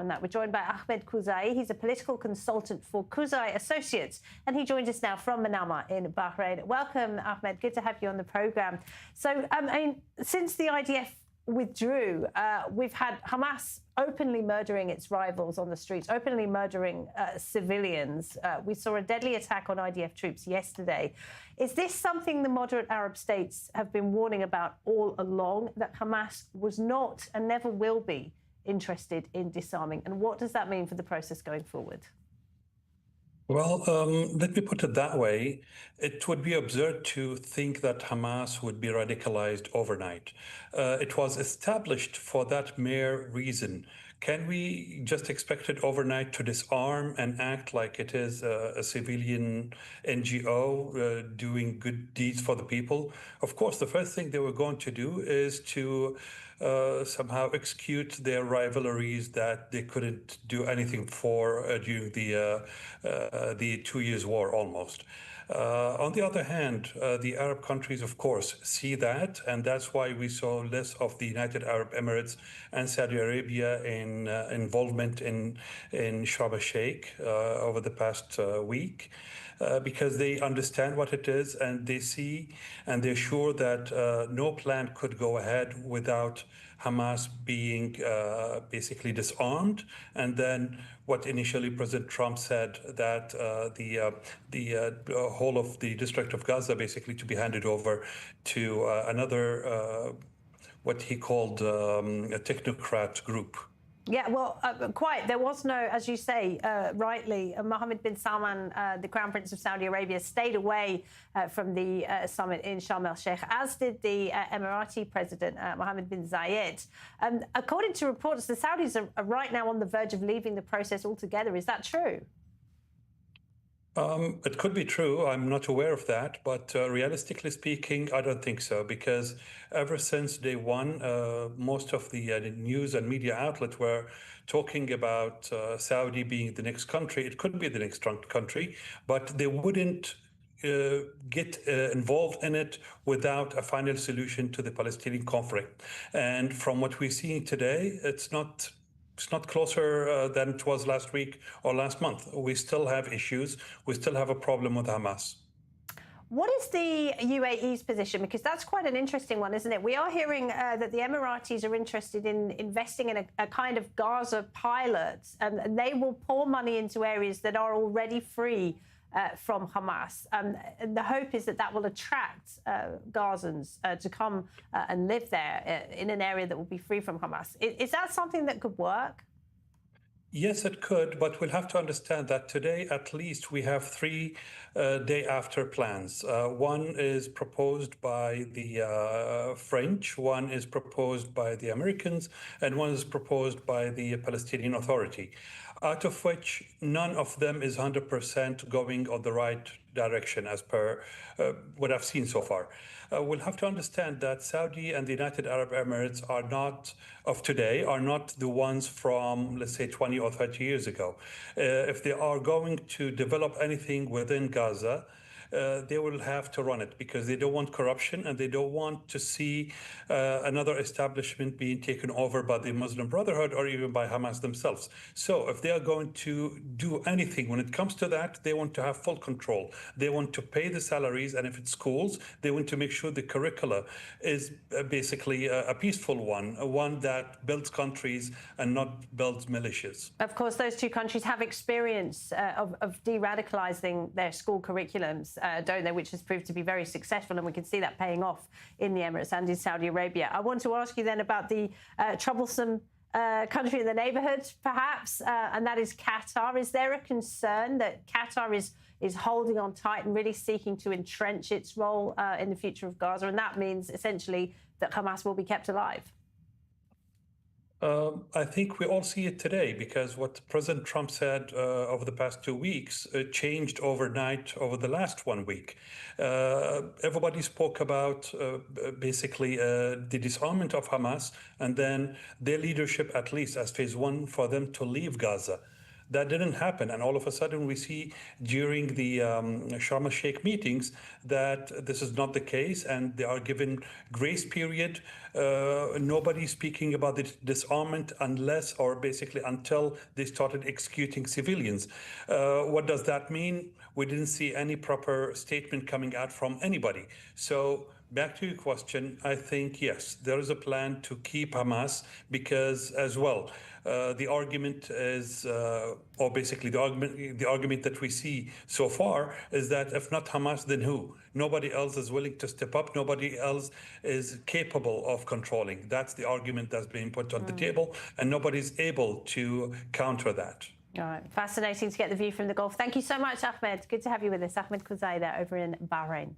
on that. We're joined by Ahmed Khuzaie. He's a political consultant for Khuzaie Associates, and he joins us now from Manama in Bahrain. Welcome, Ahmed. Good to have you on the programme. So, since the IDF withdrew, we've had Hamas openly murdering its rivals on the streets, openly murdering civilians. We saw a deadly attack on IDF troops yesterday. Is this something the moderate Arab states have been warning about all along, that Hamas was not and never will be interested in disarming? And what does that mean for the process going forward? Well, let me put it that way. It would be absurd to think that Hamas would be radicalized overnight. It was established for that mere reason. Can we just expect it overnight to disarm and act like it is a civilian NGO doing good deeds for the people? Of course, the first thing they were going to do is to somehow execute their rivalries that they couldn't do anything for during the 2 years war almost. On the other hand, the Arab countries, of course, see that, and that's why we saw less of the United Arab Emirates and Saudi Arabia in involvement in Sharm el-Sheikh over the past week. Because they understand what it is, and they see and they're sure that no plan could go ahead without Hamas being basically disarmed. And then what initially President Trump said, that the whole of the district of Gaza basically to be handed over to another, what he called a technocrat group. Yeah, well, quite. There was no, as you say, rightly, Mohammed bin Salman, the Crown Prince of Saudi Arabia, stayed away from the summit in Sharm el-Sheikh, as did the Emirati President, Mohammed bin Zayed. According to reports, the Saudis are right now on the verge of leaving the process altogether. Is that true? It could be true. I'm not aware of that, but realistically speaking, I don't think so, because ever since day one, most of the news and media outlets were talking about Saudi being the next country. It could be the next country, but they wouldn't get involved in it without a final solution to the Palestinian conflict. And from what we're seeing today, it's not closer than it was last week or last month. We still have issues. We still have a problem with Hamas. What is the UAE's position? Because that's quite an interesting one, isn't it? We are hearing that the Emiratis are interested in investing in a kind of Gaza pilot, and they will pour money into areas that are already free from Hamas. And the hope is that that will attract Gazans to come and live there in an area that will be free from Hamas. Is that something that could work? Yes, it could, but we'll have to understand that today, at least, we have three day after plans. One is proposed by the French, one is proposed by the Americans, and one is proposed by the Palestinian Authority, out of which none of them is 100% going on the right direction as per what I've seen so far. We'll have to understand that Saudi and the United Arab Emirates are not of today, are not the ones from, let's say, 20 or 30 years ago. If they are going to develop anything within Gaza, they will have to run it, because they don't want corruption and they don't want to see another establishment being taken over by the Muslim Brotherhood or even by Hamas themselves. So if they are going to do anything when it comes to that, they want to have full control. They want to pay the salaries, and if it's schools, they want to make sure the curricula is basically a peaceful one that builds countries and not builds militias. Of course, those two countries have experience of de-radicalizing their school curriculums, don't they, which has proved to be very successful, and we can see that paying off in the Emirates and in Saudi Arabia. I want to ask you then about the troublesome country in the neighborhood, perhaps, and that is Qatar. Is there a concern that Qatar is holding on tight and really seeking to entrench its role in the future of Gaza, and that means essentially that Hamas will be kept alive? I think we all see it today, because what President Trump said over the past 2 weeks changed overnight over the last 1 week. Everybody spoke about basically the disarmament of Hamas, and then their leadership, at least as phase one, for them to leave Gaza. That didn't happen. And all of a sudden we see during the Sharm el-Sheikh meetings that this is not the case, and they are given grace period. Nobody speaking about the disarmament unless, or basically until, they started executing civilians. What does that mean? We didn't see any proper statement coming out from anybody. So back to your question, I think, yes, there is a plan to keep Hamas because, as well, the argument is, or basically the argument that we see so far is that if not Hamas, then who? Nobody else is willing to step up. Nobody else is capable of controlling. That's the argument that's being put on the table, and nobody's able to counter that. All right, fascinating to get the view from the Gulf. Thank you so much, Ahmed. Good to have you with us. Ahmed Khuzaie there over in Bahrain.